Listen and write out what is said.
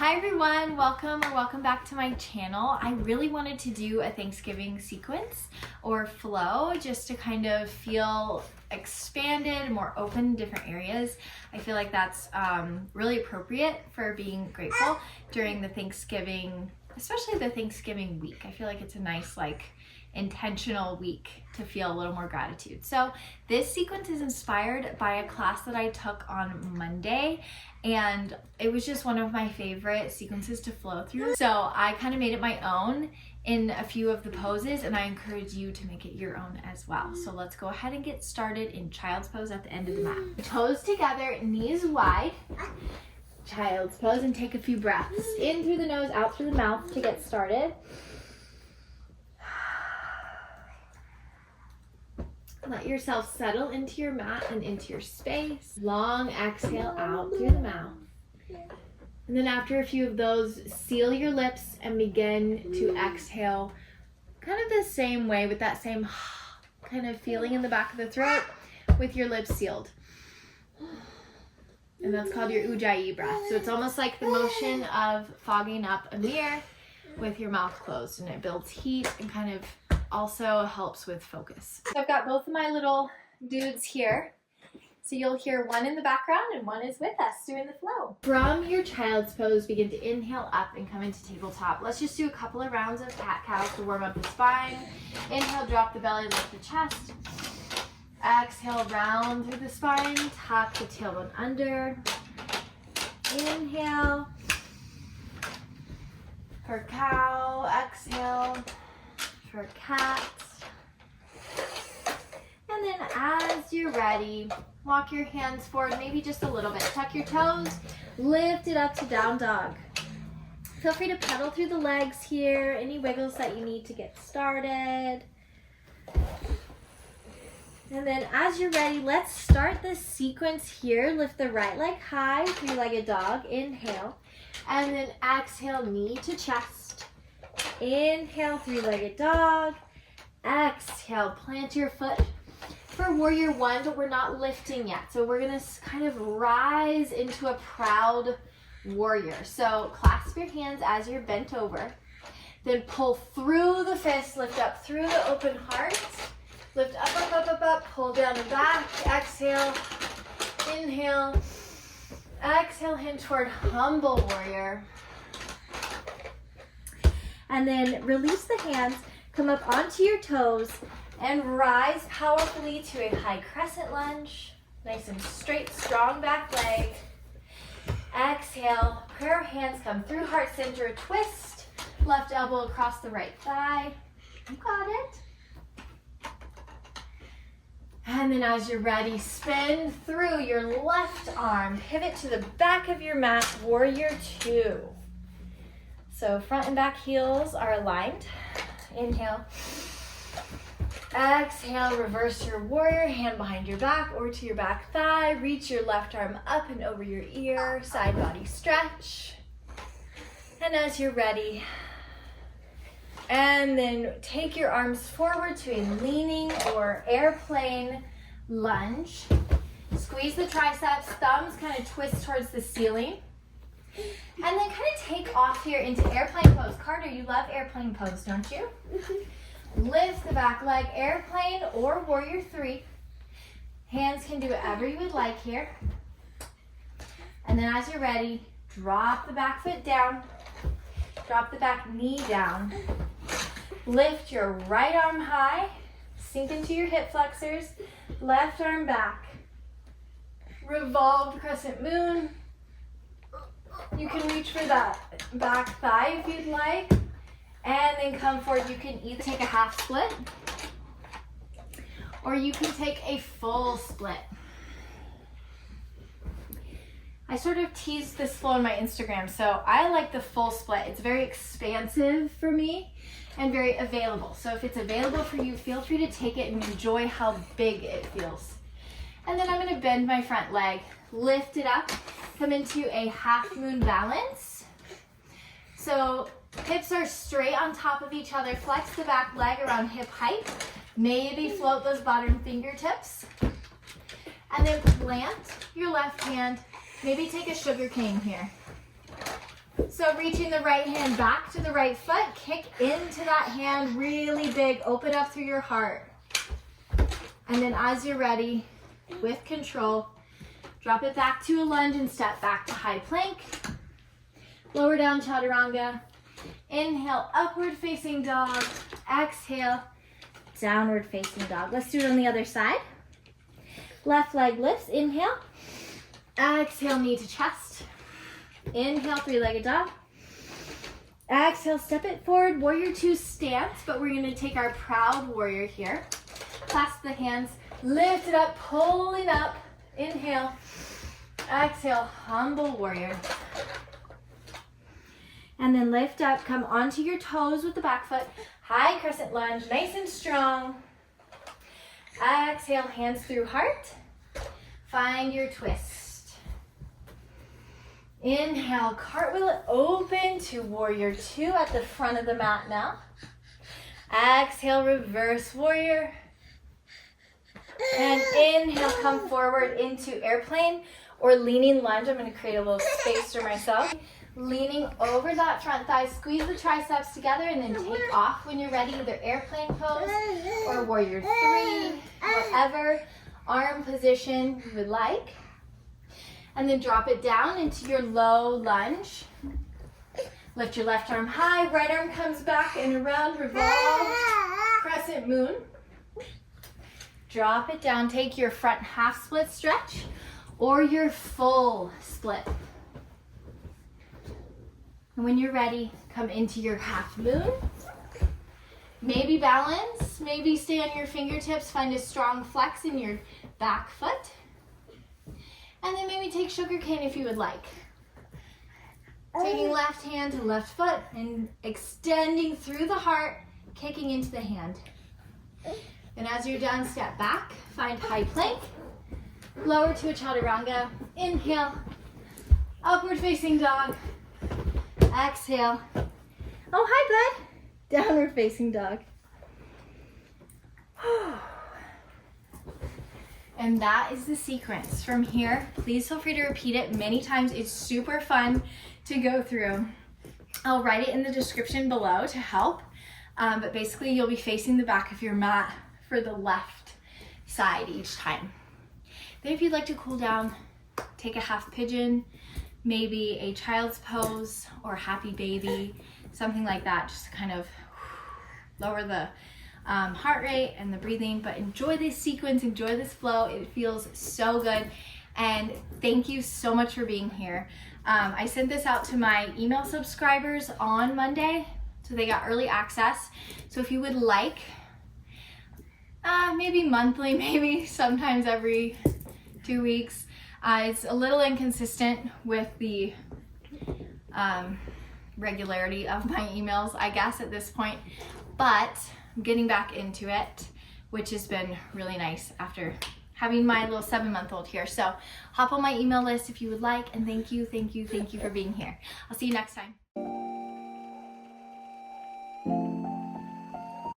Hi everyone, welcome back to my channel. I really wanted to do a Thanksgiving sequence or flow just to kind of feel expanded, more open in different areas. I feel like that's really appropriate for being grateful during the Thanksgiving, especially the Thanksgiving week. I feel like it's a nice intentional week to feel a little more gratitude. So this sequence is inspired by a class that I took on Monday, and it was just one of my favorite sequences to flow through. So I kind of made it my own in a few of the poses, and I encourage you to make it your own as well. So let's go ahead and get started in child's pose at the end of the mat. Toes together, knees wide. Child's pose, and take a few breaths in through the nose, out through the mouth to get started. Let yourself settle into your mat and into your space. Long exhale out through the mouth. And then after a few of those, seal your lips and begin to exhale kind of the same way, with that same kind of feeling in the back of the throat with your lips sealed. And that's called your Ujjayi breath. So it's almost like the motion of fogging up a mirror with your mouth closed, and it builds heat and kind of also helps with focus. So I've got both of my little dudes here. So you'll hear one in the background and one is with us doing the flow. From your child's pose, begin to inhale up and come into tabletop. Let's just do a couple of rounds of cat-cow to warm up the spine. Inhale, drop the belly, lift the chest. Exhale, round through the spine, tuck the tailbone under. Inhale for cow, exhale for cat. And then as you're ready, walk your hands forward, maybe just a little bit. Tuck your toes, lift it up to down dog. Feel free to pedal through the legs here, any wiggles that you need to get started. And then as you're ready, let's start this sequence here. Lift the right leg high, three-legged dog, inhale. And then exhale, knee to chest. Inhale, three-legged dog. Exhale, plant your foot for warrior one, but we're not lifting yet. So we're gonna kind of rise into a proud warrior. So clasp your hands as you're bent over. Then pull through the fist, lift up through the open heart. Lift up, up, up, up, up, pull down and back. Exhale, inhale. Exhale, hinge toward humble warrior. And then release the hands, come up onto your toes, and rise powerfully to a high crescent lunge. Nice and straight, strong back leg. Exhale, prayer hands come through heart center, twist. Left elbow across the right thigh. You got it. And then as you're ready, spin through your left arm, pivot to the back of your mat, warrior two. So front and back heels are aligned. Inhale. Exhale, reverse your warrior, hand behind your back or to your back thigh. Reach your left arm up and over your ear, side body stretch. And as you're ready, and then take your arms forward to a leaning or airplane lunge. Squeeze the triceps, thumbs kind of twist towards the ceiling. And then kind of take off here into airplane pose. Carter, you love airplane pose, don't you? Lift the back leg, airplane or warrior three. Hands can do whatever you would like here. And then as you're ready, drop the back foot down. Drop the back knee down. Lift your right arm high, sink into your hip flexors, left arm back. Revolved crescent moon. You can reach for that back thigh if you'd like, and then come forward. You can either take a half split, or you can take a full split. I sort of teased this flow on my Instagram, so I like the full split. It's very expansive for me and very available. So if it's available for you, feel free to take it and enjoy how big it feels. And then I'm gonna bend my front leg, lift it up, come into a half moon balance. So hips are straight on top of each other. Flex the back leg around hip height. Maybe float those bottom fingertips. And then plant your left hand. Maybe take a sugarcane here. So reaching the right hand back to the right foot, kick into that hand really big, open up through your heart. And then as you're ready, with control, drop it back to a lunge and step back to high plank. Lower down chaturanga. Inhale, upward facing dog. Exhale, downward facing dog. Let's do it on the other side. Left leg lifts, inhale. Exhale, knee to chest. Inhale, three-legged dog. Exhale, step it forward, warrior two stance, but we're gonna take our proud warrior here. Clasp the hands, lift it up, pulling up. Inhale, exhale, humble warrior. And then lift up, come onto your toes with the back foot. High crescent lunge, nice and strong. Exhale, hands through heart. Find your twist. Inhale, cartwheel it open to warrior two at the front of the mat now. Exhale, reverse warrior. And inhale, come forward into airplane or leaning lunge. I'm going to create a little space for myself. Leaning over that front thigh, squeeze the triceps together and then take off when you're ready, either airplane pose or warrior three, whatever arm position you would like. And then drop it down into your low lunge. Lift your left arm high, right arm comes back and around, revolved crescent moon. Drop it down, take your front half split stretch or your full split. And when you're ready, come into your half moon. Maybe balance, maybe stay on your fingertips, find a strong flex in your back foot. And then maybe take sugarcane if you would like. Taking left hand to left foot and extending through the heart, kicking into the hand. And as you're done, step back, find high plank, lower to a chaturanga, inhale, upward facing dog, exhale. Oh, hi, bud. Downward facing dog. And that is the sequence. From here, please feel free to repeat it many times. It's super fun to go through. I'll write it in the description below to help. But basically, you'll be facing the back of your mat for the left side each time. Then if you'd like to cool down, take a half pigeon, maybe a child's pose or happy baby, something like that, just to kind of lower the heart rate and the breathing. But enjoy this sequence, enjoy this flow. It feels so good. And thank you so much for being here. I sent this out to my email subscribers on Monday, so they got early access. So if you would like, maybe monthly, maybe sometimes every 2 weeks. It's a little inconsistent with the regularity of my emails, I guess, at this point, but I'm getting back into it, which has been really nice after having my little 7-month-old here. So hop on my email list if you would like, and thank you for being here. I'll see you next time.